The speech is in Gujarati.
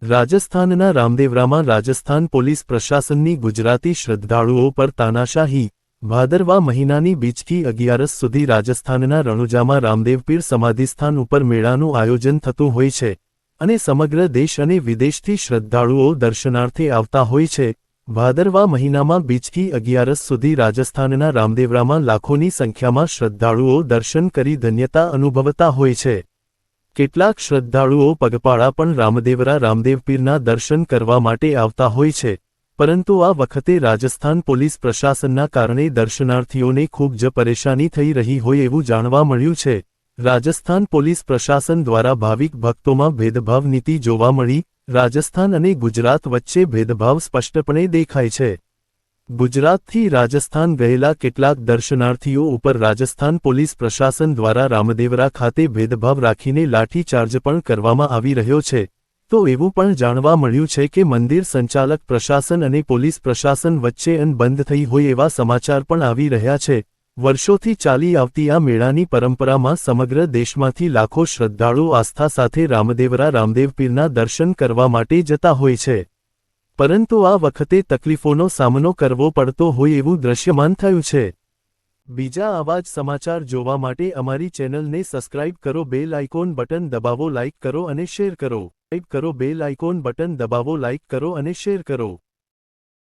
રાજસ્થાનના રામદેવરામાં રાજસ્થાન પોલીસ પ્રશાસનની ગુજરાતી શ્રદ્ધાળુઓ પર તાનાશાહી। ભાદરવા મહિનાની બીજથી 11 સુધી રાજસ્થાનના રણુજામાં રામદેવપીર સમાધિસ્થાન ઉપર મેળાનું આયોજન થતું હોય છે અને સમગ્ર દેશ અને વિદેશથી શ્રદ્ધાળુઓ દર્શનાર્થે આવતા હોય છે। ભાદરવા મહિનામાં બીજથી 11 સુધી રાજસ્થાનના રામદેવરામાં લાખોની સંખ્યામાં શ્રદ્ધાળુઓ દર્શન કરી ધન્યતા અનુભવતા હોય છે। કેટલાક શ્રદ્ધાળુઓ પગપાળા પણ રામદેવરા રામદેવપીરના દર્શન કરવા માટે આવતા હોય છે, પરંતુ આ વખતે રાજસ્થાન પોલીસ પ્રશાસનના કારણે દર્શનાર્થીઓને ખૂબ જ પરેશાની થઈ રહી હોય એવું જાણવા મળ્યું છે। રાજસ્થાન પોલીસ પ્રશાસન દ્વારા ભાવિક ભક્તોમાં ભેદભાવ નીતિ જોવા મળી। રાજસ્થાન અને ગુજરાત વચ્ચે ભેદભાવ સ્પષ્ટપણે દેખાય છે। ગુજરાતથી રાજસ્થાન ગયેલા કેટલાક દર્શનાર્થીઓ ઉપર રાજસ્થાન પોલીસ પ્રશાસન દ્વારા રામદેવરા ખાતે ભેદભાવ રાખીને લાઠીચાર્જ પણ કરવામાં આવી રહ્યો છે। તો એવું પણ જાણવા મળ્યું છે કે મંદિર સંચાલક પ્રશાસન અને પોલીસ પ્રશાસન વચ્ચે અનબંધ થઈ હોય એવા સમાચાર પણ આવી રહ્યા છે। વર્ષોથી ચાલી આવતી આ મેળાની પરંપરામાં સમગ્ર દેશમાંથી લાખો શ્રદ્ધાળુ આસ્થા સાથે રામદેવરા રામદેવપીરના દર્શન કરવા માટે જતા હોય છે, પરંતુ આ વખતે તકલીફોનો સામનો કરવો પડતો હોય એવું દ્રશ્યમાન થયું છે। બીજા આવા જ સમાચાર જોવા માટે અમારી ચેનલને સબસ્ક્રાઇબ કરો, બેલ આઇકોન બટન દબાવો, લાઇક કરો અને શેર કરો। બેલ આઇકોન બટન દબાવો, લાઇક કરો અને શેર કરો।